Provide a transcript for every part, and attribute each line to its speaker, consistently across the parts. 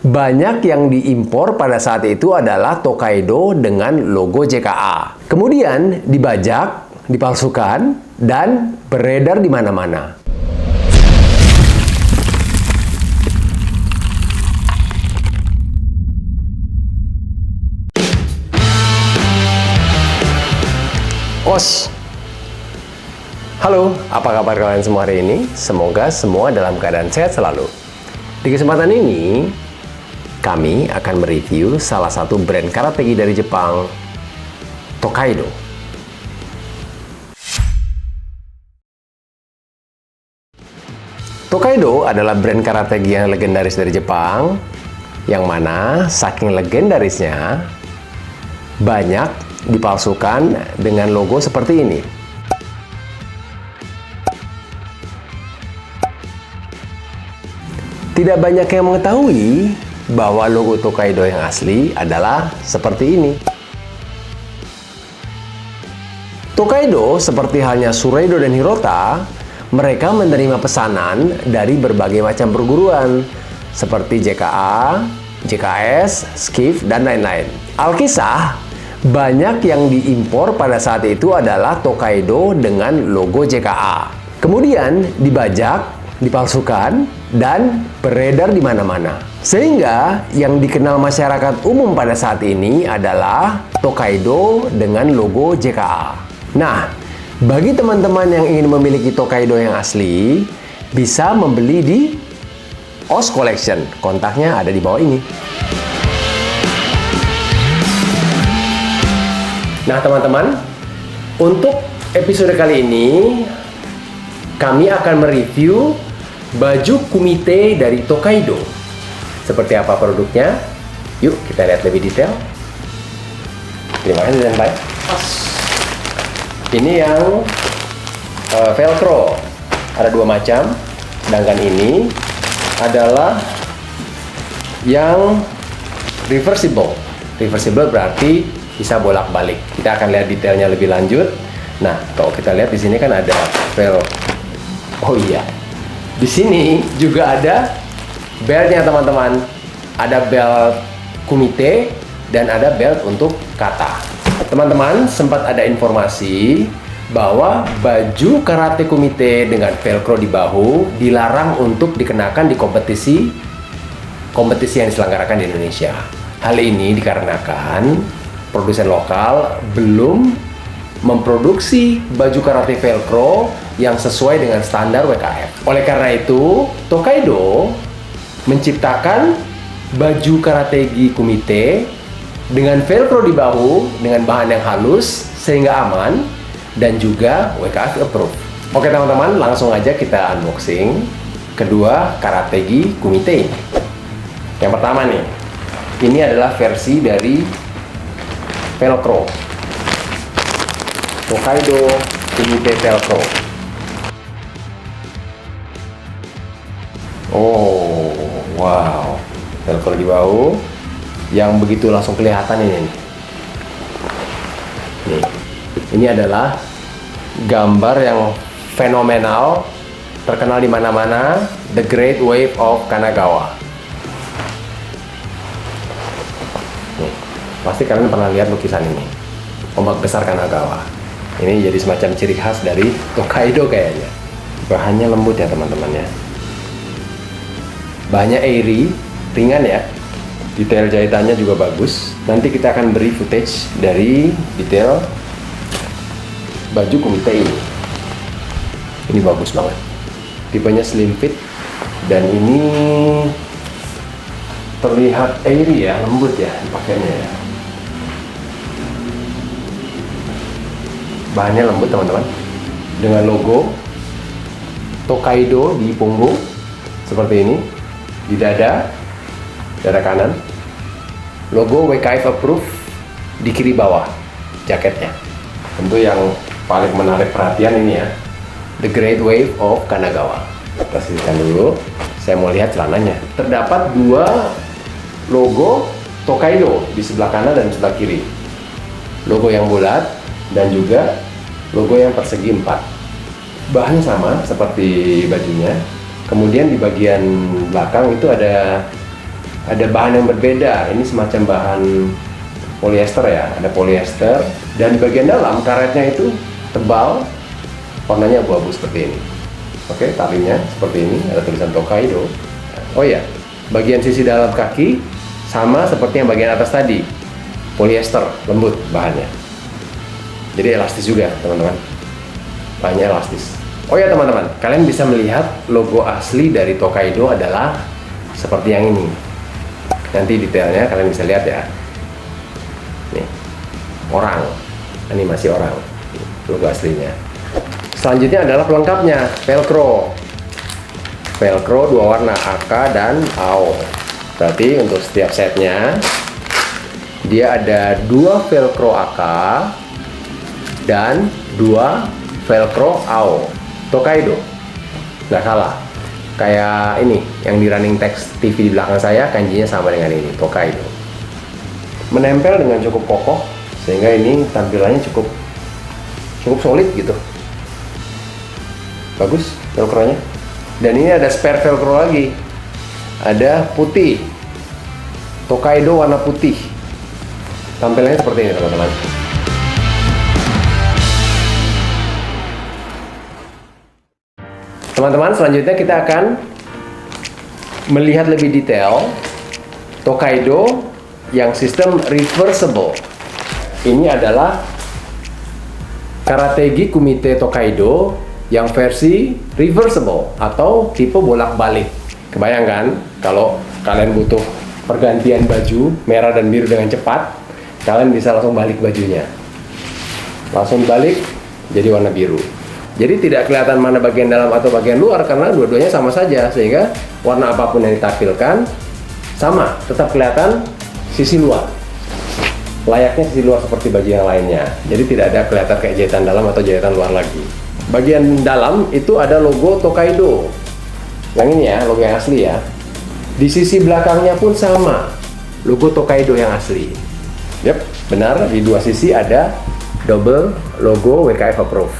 Speaker 1: Banyak yang diimpor pada saat itu adalah Tokaido dengan logo JKA. Kemudian dibajak, dipalsukan, dan beredar di mana-mana. Os. Halo, apa kabar kalian semua hari ini? Semoga semua dalam keadaan sehat selalu. Di kesempatan ini, kami akan mereview salah satu brand karategi dari Jepang, Tokaido. Tokaido adalah brand karategi yang legendaris dari Jepang, yang mana saking legendarisnya, banyak dipalsukan dengan logo seperti ini. Tidak banyak yang mengetahui bahwa logo Tokaido yang asli adalah seperti ini. Tokaido, seperti halnya Sureido dan Hirota, mereka menerima pesanan dari berbagai macam perguruan seperti JKA, JKS, SKIF, dan lain-lain. Alkisah, banyak yang diimpor pada saat itu adalah Tokaido dengan logo JKA. Kemudian dibajak, dipalsukan, dan beredar di mana-mana. Sehingga yang dikenal masyarakat umum pada saat ini adalah Tokaido dengan logo JKA. Nah, bagi teman-teman yang ingin memiliki Tokaido yang asli, bisa membeli di OS Collection. Kontaknya ada di bawah ini. Nah, teman-teman, untuk episode kali ini, kami akan mereview baju kumite dari Tokaido. Seperti apa produknya? Yuk kita lihat lebih detail. Terima kasih dan baik. Ini yang velcro. Ada dua macam. Sedangkan ini adalah yang reversible. Reversible berarti bisa bolak-balik. Kita akan lihat detailnya lebih lanjut. Nah, kalau kita lihat di sini kan ada Oh iya. Di sini juga ada beltnya, teman-teman. Ada belt kumite dan ada belt untuk kata. Teman-teman, sempat ada informasi bahwa baju karate kumite dengan velcro di bahu dilarang untuk dikenakan di kompetisi yang diselenggarakan di Indonesia. Hal ini dikarenakan produsen lokal belum memproduksi baju karate velcro yang sesuai dengan standar WKF. Oleh karena itu, Tokaido menciptakan baju karategi kumite dengan velcro di bahu dengan bahan yang halus sehingga aman dan juga WKF approve. Oke teman-teman, langsung aja kita unboxing kedua karategi kumite ini. Yang pertama nih, ini adalah versi dari velcro. Tokaido kumite velcro. Oh, wow. Velcro di bahu yang begitu langsung kelihatan ini. Nih. Ini adalah gambar yang fenomenal, terkenal di mana-mana, The Great Wave of Kanagawa. Nih, pasti kalian pernah lihat lukisan ini. Ombak besar Kanagawa. Ini jadi semacam ciri khas dari Tokaido kayaknya. Bahannya lembut ya teman-teman ya. Bahannya airy, ringan ya. Detail jahitannya juga bagus. Nanti kita akan beri footage dari detail baju kumite ini. Ini bagus banget. Tipenya slim fit dan ini terlihat airy ya, lembut ya dipakainya ya. Bahannya lembut teman-teman, dengan logo Tokaido di punggung seperti ini, di dada kanan, logo WKF approve di kiri bawah jaketnya. Tentu yang paling menarik perhatian ini ya, The Great Wave of Kanagawa. Kita sisihkan dulu, saya mau lihat celananya. Terdapat dua logo Tokaido di sebelah kanan dan sebelah kiri, logo yang bulat dan juga logo yang persegi 4. Bahannya sama seperti bajunya. Kemudian di bagian belakang itu ada ada bahan yang berbeda. Ini semacam bahan polyester ya, ada polyester, dan di bagian dalam karetnya itu tebal, warnanya abu-abu seperti ini. Oke, talinya seperti ini, ada tulisan Tokaido. Oh ya, bagian sisi dalam kaki sama seperti yang bagian atas tadi, polyester, lembut bahannya. Jadi elastis juga teman-teman, bahannya elastis. Oh ya teman-teman, kalian bisa melihat logo asli dari Tokaido adalah seperti yang ini. Nanti detailnya kalian bisa lihat ya. Nih, orang, animasi orang, logo aslinya. Selanjutnya adalah pelengkapnya, velcro. Velcro dua warna, AK dan AO. Berarti untuk setiap setnya dia ada 2 velcro AK dan 2 velcro AO. Tokaido, nggak salah. Kayak ini yang di running text TV di belakang saya, kanjinya sama dengan ini, Tokaido. Menempel dengan cukup kokoh sehingga ini tampilannya cukup solid gitu. Bagus velcro-nya. Dan ini ada spare velcro lagi. Ada putih. Tokaido warna putih. Tampilannya seperti ini teman-teman. Teman-teman, selanjutnya kita akan melihat lebih detail Tokaido yang sistem reversible. Ini adalah Karategi Kumite Tokaido yang versi reversible atau tipe bolak-balik. Kebayangkan kalau kalian butuh pergantian baju merah dan biru dengan cepat, kalian bisa langsung balik bajunya. Langsung balik jadi warna biru. Jadi tidak kelihatan mana bagian dalam atau bagian luar karena dua-duanya sama saja, sehingga warna apapun yang ditampilkan sama, tetap kelihatan sisi luar. Layaknya sisi luar seperti baju yang lainnya. Jadi tidak ada kelihatan kayak jahitan dalam atau jahitan luar lagi. Bagian dalam itu ada logo Tokaido. Yang ini ya, logo yang asli ya. Di sisi belakangnya pun sama, logo Tokaido yang asli. Yap, benar, di dua sisi ada double logo WKF Approved.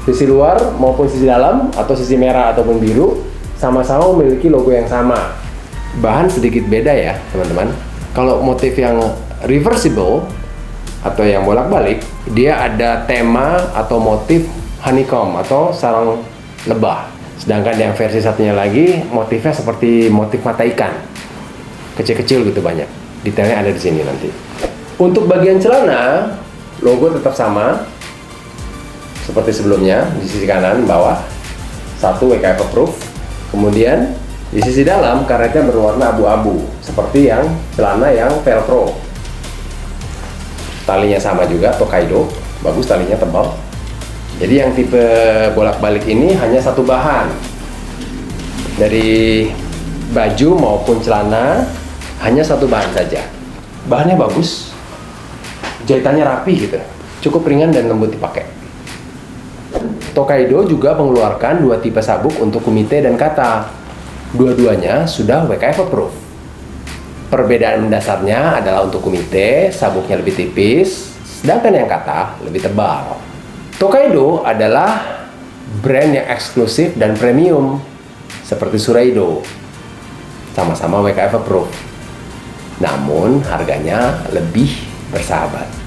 Speaker 1: Sisi luar maupun sisi dalam atau sisi merah ataupun biru sama-sama memiliki logo yang sama. Bahan sedikit beda ya teman-teman. Kalau motif yang reversible atau yang bolak-balik, dia ada tema atau motif honeycomb atau sarang lebah. Sedangkan yang versi satunya lagi motifnya seperti motif mata ikan, kecil-kecil gitu banyak. Detailnya ada di sini nanti. Untuk bagian celana, logo tetap sama seperti sebelumnya. Di sisi kanan bawah satu WKF Approved. Kemudian di sisi dalam karetnya berwarna abu-abu seperti yang celana yang velcro. Talinya sama juga Tokaido, bagus, talinya tebal. Jadi yang tipe bolak-balik ini hanya satu bahan. Dari baju maupun celana hanya satu bahan saja. Bahannya bagus, jahitannya rapi gitu, cukup ringan dan lembut dipakai. Tokaido juga mengeluarkan 2 tipe sabuk untuk kumite dan kata. Dua-duanya sudah WKF Approved. Perbedaan mendasarnya adalah untuk kumite, sabuknya lebih tipis, sedangkan yang kata lebih tebal. Tokaido adalah brand yang eksklusif dan premium, seperti Suraido. Sama-sama WKF Approved. Namun harganya lebih bersahabat.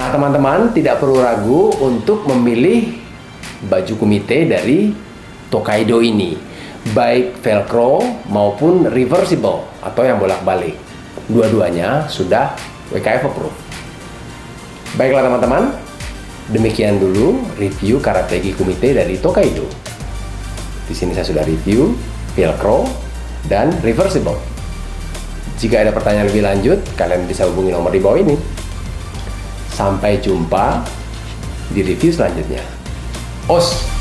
Speaker 1: Nah, teman-teman tidak perlu ragu untuk memilih baju kumite dari Tokaido ini, baik velcro maupun reversible atau yang bolak-balik. Dua-duanya sudah WKF approved. Baiklah teman-teman, demikian dulu review Karategi kumite dari Tokaido. Di sini saya sudah review velcro dan reversible. Jika ada pertanyaan lebih lanjut, kalian bisa hubungi nomor di bawah ini. Sampai jumpa di review selanjutnya. Os!